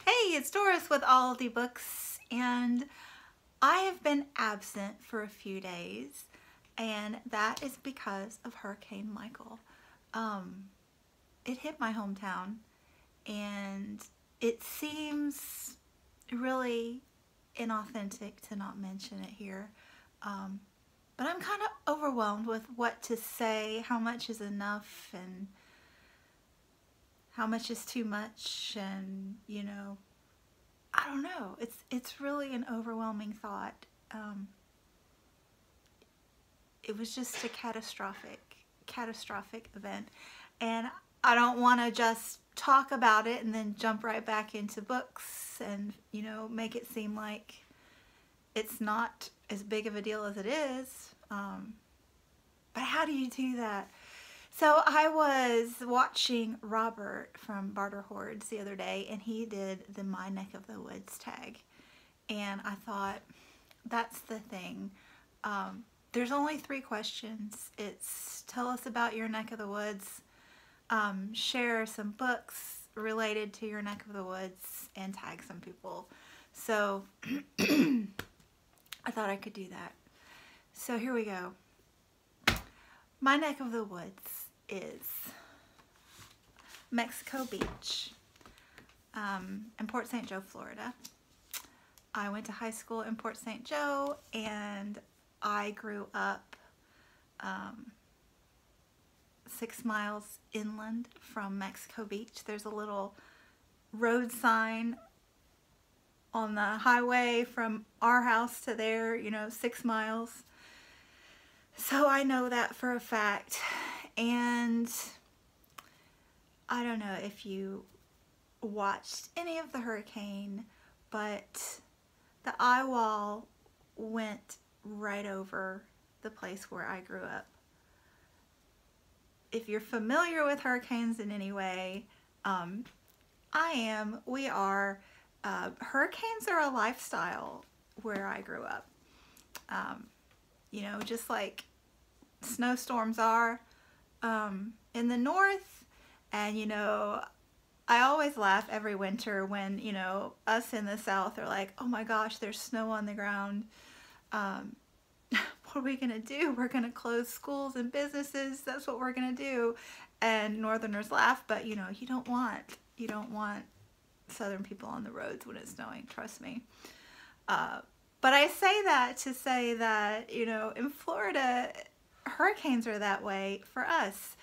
Hey, it's Doris with All the Books, and I have been absent for a few days, and that is because of Hurricane Michael. Um, it hit my hometown, and it seems really inauthentic to not mention it here. Um, but I'm kind of overwhelmed with what to say, how much is enough, and how much is too much, and I don't know. It's really an overwhelming thought. Um, it was just a catastrophic event, and I don't want to just talk about it and then jump right back into books and make it seem like it's not as big of a deal as it is. But how do you do that? So I was watching Robert from Barter Hordes the other day, and he did the My Neck of the Woods tag. And I thought, that's the thing. There's only 3 questions. It's tell us about your neck of the woods, share some books related to your neck of the woods, and tag some people. So I thought I could do that. So here we go. My neck of the woods is Mexico Beach in Port St. Joe, Florida. I went to high school in Port St. Joe, and I grew up 6 miles inland from Mexico Beach. There's a little road sign on the highway from our house to there, 6 miles. So I know that for a fact. And I don't know if you watched any of the hurricane, but the eye wall went right over the place where I grew up. If you're familiar with hurricanes in any way, we are. Hurricanes are a lifestyle where I grew up. Just like snowstorms are in the north. And I always laugh every winter when us in the south are like, oh my gosh, there's snow on the ground. What are we gonna do? We're gonna close schools and businesses. That's what we're gonna do. And northerners laugh, but you don't want southern people on the roads when it's snowing, trust me. But I say that to say that, in Florida, hurricanes are that way for us.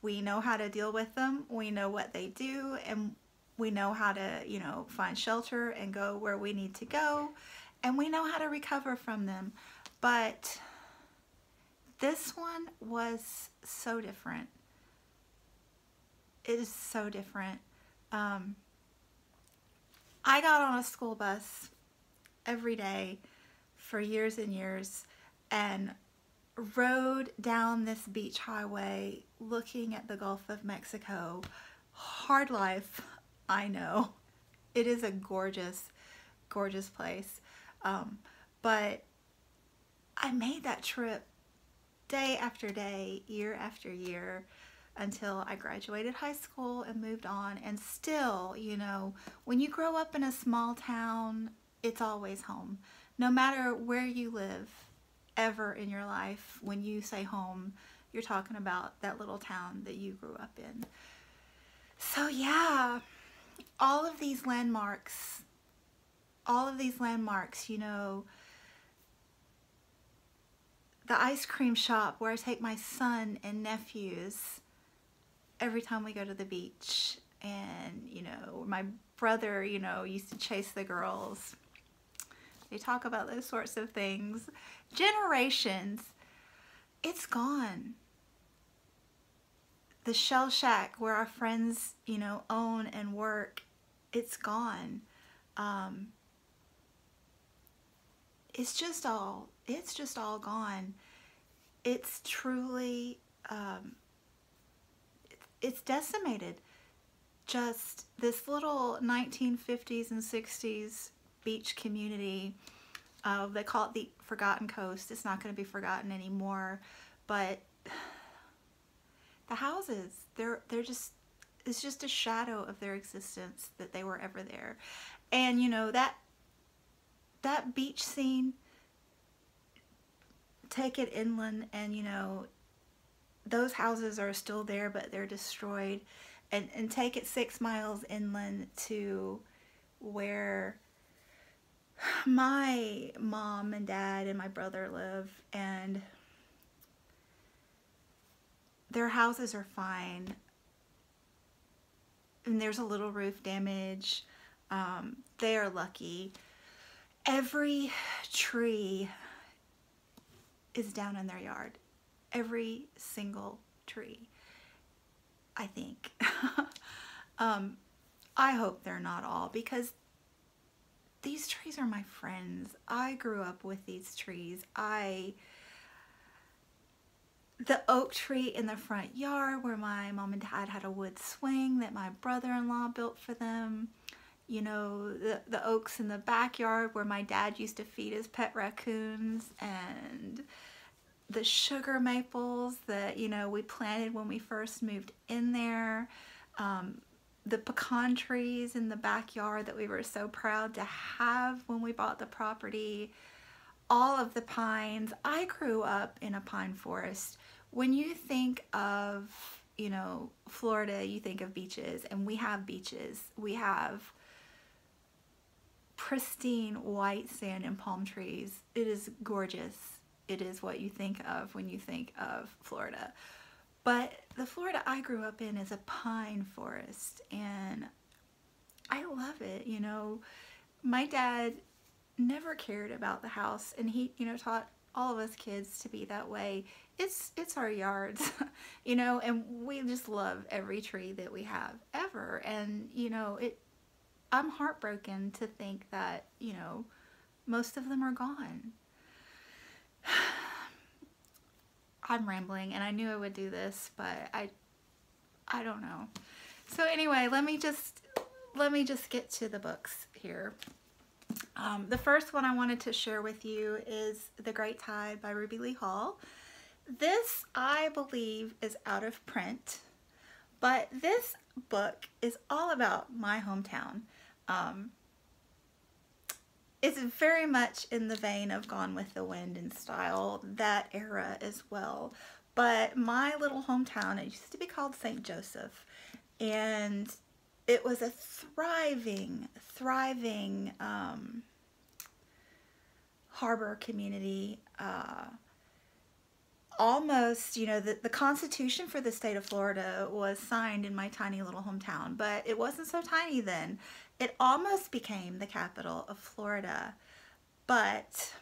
We know how to deal with them. We know what they do, and we know how to, find shelter and go where we need to go, and we know how to recover from them. But this one was so different. It is so different. I got on a school bus every day for years and years and rode down this beach highway looking at the Gulf of Mexico. Hard life, I know. It is a gorgeous, gorgeous place. But I made that trip day after day, year after year, until I graduated high school and moved on. And still, when you grow up in a small town, it's always home. No matter where you live ever in your life, when you say home, you're talking about that little town that you grew up in. So yeah, all of these landmarks, the ice cream shop where I take my son and nephews every time we go to the beach, and my brother used to chase the girls. They talk about those sorts of things. Generations, it's gone. The shell shack where our friends own and work, it's gone. It's just all gone. It's truly it's decimated. Just this little 1950s and 60s beach community. They call it the Forgotten Coast. It's not going to be forgotten anymore. But the houses, they're just it's just a shadow of their existence that they were ever there. And you know, that beach scene, take it inland, and you know, those houses are still there, but they're destroyed. And take it 6 miles inland to where my mom and dad and my brother live, and their houses are fine, and there's a little roof damage. They are lucky. Every tree is down in their yard. Every single tree, I think. I hope they're not all, because these trees are my friends. I grew up with these trees. The oak tree in the front yard where my mom and dad had a wood swing that my brother-in-law built for them. You know, the oaks in the backyard where my dad used to feed his pet raccoons, and the sugar maples that, you know, we planted when we first moved in there. The pecan trees in the backyard that we were so proud to have when we bought the property. All of the pines. I grew up in a pine forest. When you think of, you know, Florida, you think of beaches, and we have beaches. We have pristine white sand and palm trees. It is gorgeous. It is what you think of when you think of Florida. But the Florida I grew up in is a pine forest, and I love it. You know, my dad never cared about the house, and he, you know, taught all of us kids to be that way. It's our yards, you know, and we just love every tree that we have ever. And, you know, I'm heartbroken to think that, you know, most of them are gone. I'm rambling, and I knew I would do this, but I don't know. So anyway, let me just get to the books here. The first one I wanted to share with you is The Great Tide by Ruby Lee Hall. This, I believe, is out of print, but this book is all about my hometown. It's very much in the vein of Gone with the Wind in style, that era as well. But my little hometown, it used to be called St. Joseph, and it was a thriving harbor community. Almost, you know, the Constitution for the state of Florida was signed in my tiny little hometown, but it wasn't so tiny then. It almost became the capital of Florida, but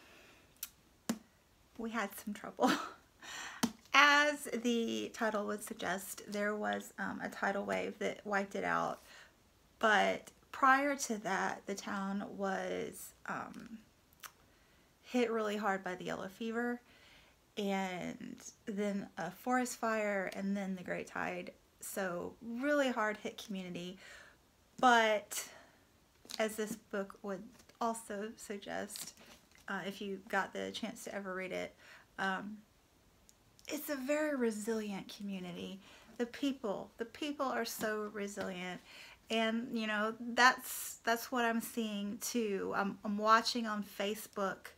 we had some trouble. As the title would suggest, there was a tidal wave that wiped it out, but prior to that, the town was hit really hard by the yellow fever, and then a forest fire, and then the Great Tide. So really hard hit community. But as this book would also suggest, if you got the chance to ever read it, it's a very resilient community. The people are so resilient. And you know, that's what I'm seeing too. I'm watching on Facebook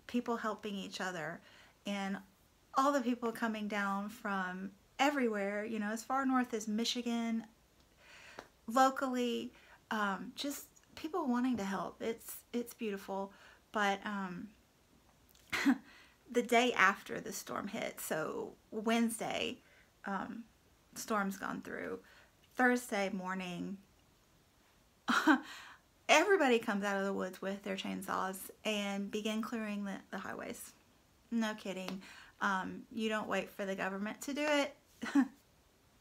people helping each other, and all the people coming down from everywhere, you know, as far north as Michigan, locally, just people wanting to help. It's beautiful. But the day after the storm hit, so Wednesday, storm's gone through. Thursday morning, everybody comes out of the woods with their chainsaws and begin clearing the highways. No kidding. You don't wait for the government to do it.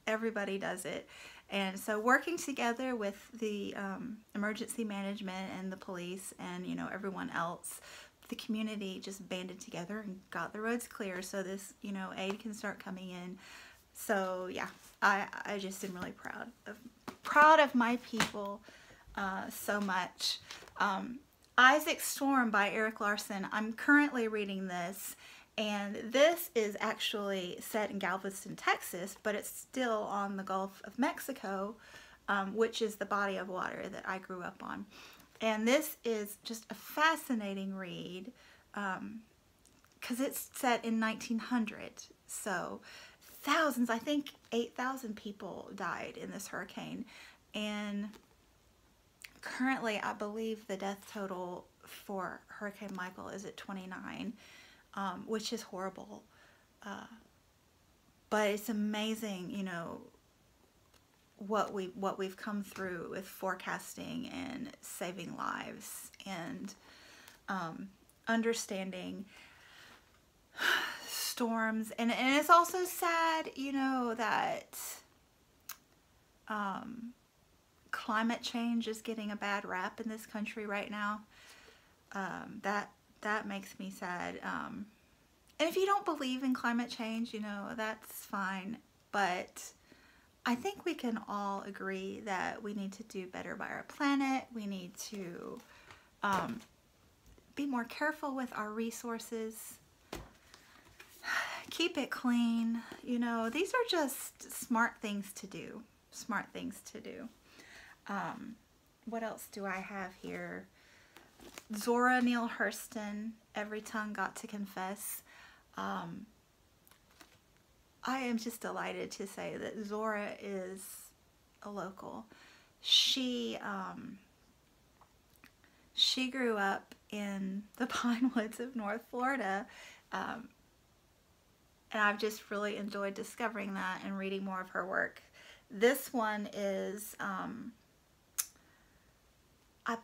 Everybody does it. And so working together with the emergency management and the police and, you know, everyone else, the community just banded together and got the roads clear so this, you know, aid can start coming in. So yeah, I just am really proud of my people so much. Isaac Storm by Eric Larson. I'm currently reading this, And this is actually set in Galveston, Texas, but it's still on the Gulf of Mexico, which is the body of water that I grew up on. And this is just a fascinating read because it's set in 1900. So thousands, I think 8,000 people died in this hurricane. And currently, I believe the death total for Hurricane Michael is at 29, which is horrible. But it's amazing, you know, what we've come through with forecasting and saving lives and understanding storms. And it's also sad, you know, that climate change is getting a bad rap in this country right now. That makes me sad. And if you don't believe in climate change, you know, that's fine. But I think we can all agree that we need to do better by our planet. We need to be more careful with our resources. Keep it clean. You know, these are just smart things to do. Smart things to do. What else do I have here? Zora Neale Hurston, Every Tongue Got to Confess. I am just delighted to say that Zora is a local. She grew up in the pine woods of North Florida, and I've just really enjoyed discovering that and reading more of her work. This one is, I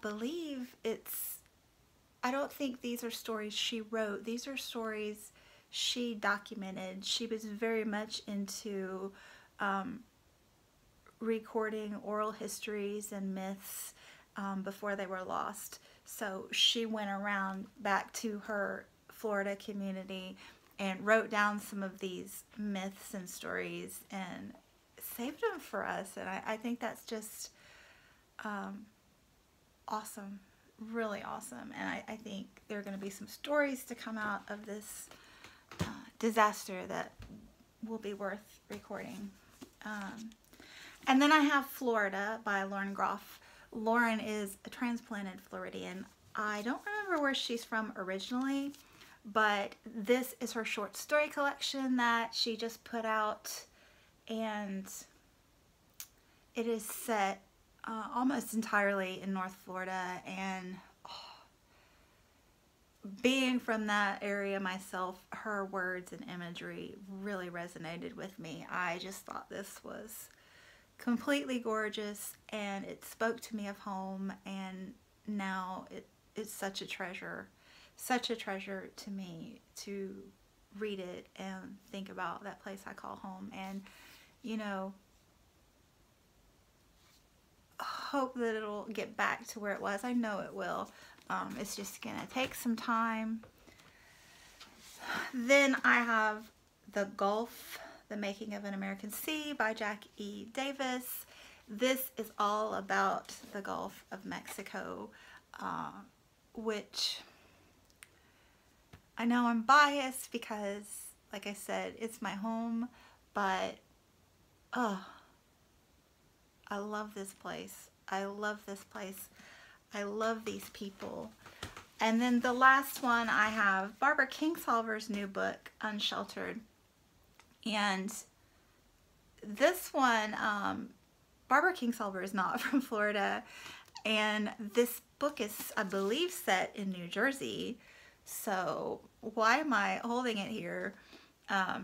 believe I don't think these are stories she wrote. These are stories she documented. She was very much into recording oral histories and myths before they were lost. So she went around back to her Florida community and wrote down some of these myths and stories and saved them for us. And I think that's just awesome. Really awesome. And I think there are going to be some stories to come out of this disaster that will be worth recording. And then I have Florida by Lauren Groff. Lauren is a transplanted Floridian. I don't remember where she's from originally, but this is her short story collection that she just put out, and it is set almost entirely in North Florida, and being from that area myself, her words and imagery really resonated with me. I just thought this was completely gorgeous, and it spoke to me of home, and now it's such a treasure to me to read it and think about that place I call home, and you know, hope that it'll get back to where it was. I know it will. It's just gonna take some time. Then I have The Gulf, The Making of an American Sea by Jack E. Davis. This is all about the Gulf of Mexico, which I know I'm biased because, like I said, it's my home, but I love this place. I love this place. I love these people. And then the last one I have, Barbara Kingsolver's new book, Unsheltered. And this one, Barbara Kingsolver is not from Florida, and this book is, I believe, set in New Jersey. So why am I holding it here? I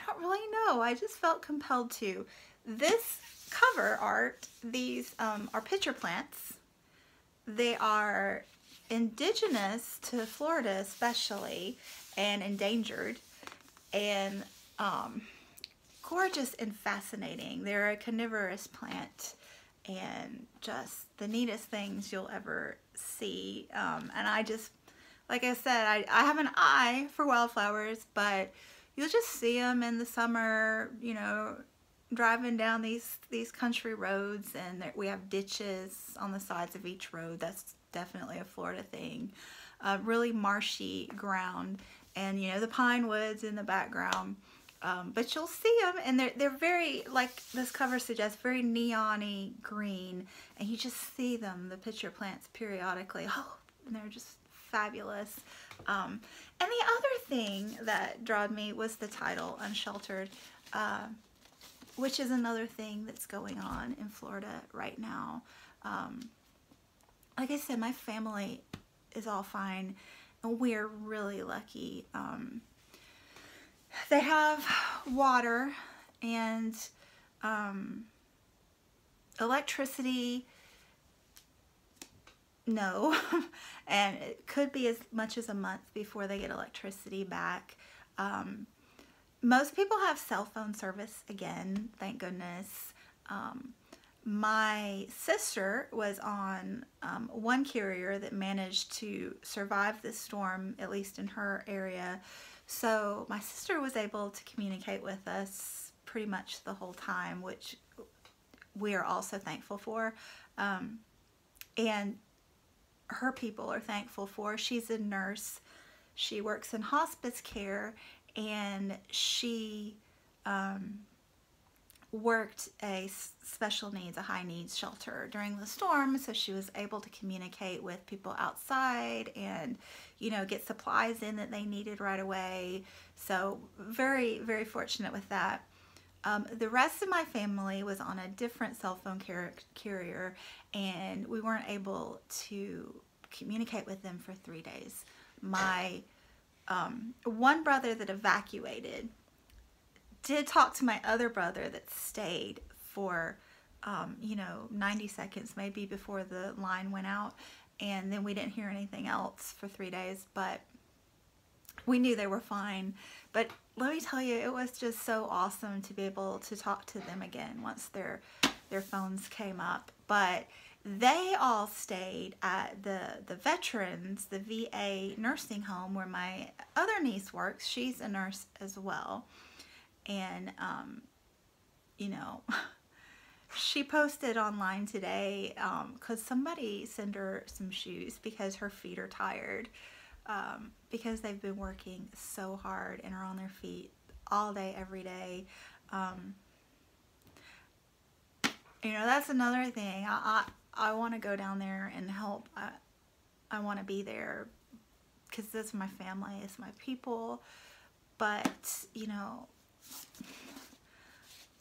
don't really know. I just felt compelled to. This cover art, these are pitcher plants. They are indigenous to Florida especially, and endangered, and gorgeous and fascinating. They're a carnivorous plant, and just the neatest things you'll ever see. And I just, like I said, I have an eye for wildflowers, but you'll just see them in the summer, you know, driving down these country roads, and we have ditches on the sides of each road. That's definitely a Florida thing. Really marshy ground, and you know, the pine woods in the background. But you'll see them, and they're very, like this cover suggests, very neon-y green, and you just see them, the pitcher plants, periodically. Oh, and they're just fabulous. And the other thing that drawed me was the title, Unsheltered, which is another thing that's going on in Florida right now. Like I said, my family is all fine, and we're really lucky. They have water and electricity, no, and it could be as much as a month before they get electricity back. Most people have cell phone service again, thank goodness. My sister was on one carrier that managed to survive this storm, at least in her area. So my sister was able to communicate with us pretty much the whole time, which we are also thankful for. And her people are thankful for. She's a nurse. She works in hospice care, and she worked a special needs, a high needs shelter during the storm, so she was able to communicate with people outside and, you know, get supplies in that they needed right away. So very, very fortunate with that. The rest of my family was on a different cell phone carrier, and we weren't able to communicate with them for 3 days. My one brother that evacuated did talk to my other brother that stayed for, you know, 90 seconds maybe before the line went out, and then we didn't hear anything else for 3 days, but we knew they were fine. But let me tell you, it was just so awesome to be able to talk to them again once their phones came up. But they all stayed at the veterans, the VA nursing home where my other niece works. She's a nurse as well. And, you know, she posted online today because somebody sent her some shoes because her feet are tired, because they've been working so hard and are on their feet all day, every day. You know, that's another thing. I want to go down there and help. I want to be there because that's my family, it's my people. But, you know,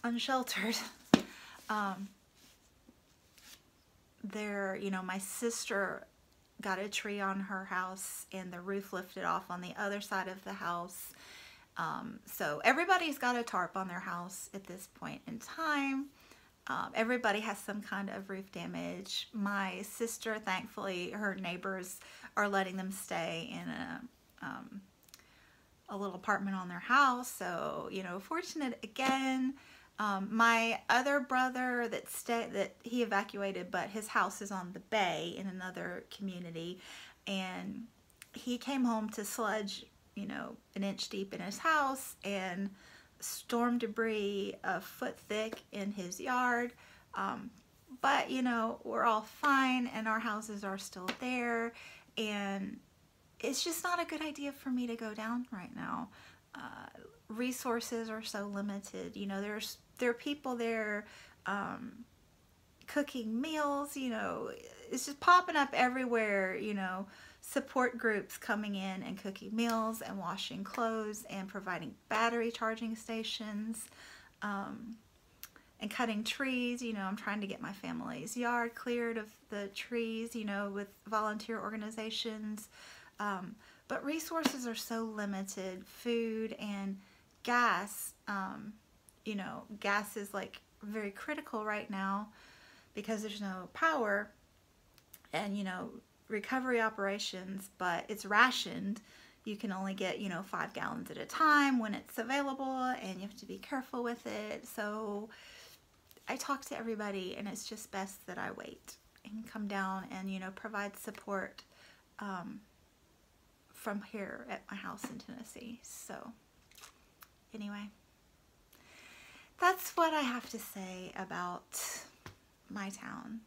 unsheltered. You know, my sister got a tree on her house and the roof lifted off on the other side of the house. So everybody's got a tarp on their house at this point in time. Everybody has some kind of roof damage. My sister, thankfully, her neighbors are letting them stay in a little apartment on their house. So, you know, fortunate again. My other brother that he evacuated, but his house is on the bay in another community, and he came home to sludge, you know, an inch deep in his house, and storm debris a foot thick in his yard. But, you know, we're all fine, and our houses are still there, and it's just not a good idea for me to go down right now. Resources are so limited. You know, there are people there cooking meals, you know, it's just popping up everywhere, you know, support groups coming in and cooking meals and washing clothes and providing battery charging stations, and cutting trees. You know, I'm trying to get my family's yard cleared of the trees, you know, with volunteer organizations. But resources are so limited. Food and gas, you know, gas is like very critical right now because there's no power, and, you know, recovery operations, but it's rationed. You can only get, you know, 5 gallons at a time when it's available, and you have to be careful with it. So I talk to everybody, and it's just best that I wait and come down and, you know, provide support from here at my house in Tennessee. So anyway, that's what I have to say about my town.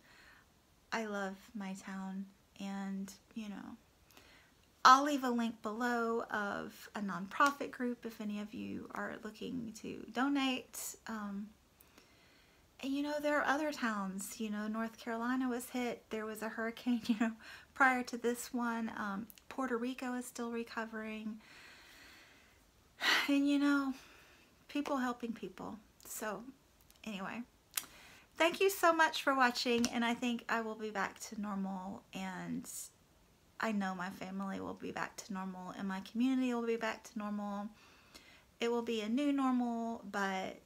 I love my town, and, you know, I'll leave a link below of a nonprofit group if any of you are looking to donate. And you know, there are other towns, you know, North Carolina was hit. There was a hurricane, you know, prior to this one. Puerto Rico is still recovering. And you know, people helping people. So anyway, thank you so much for watching, and I think I will be back to normal, and I know my family will be back to normal, and my community will be back to normal. It will be a new normal, but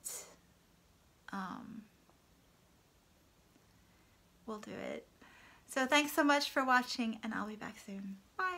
we'll do it. So thanks so much for watching, and I'll be back soon. Bye.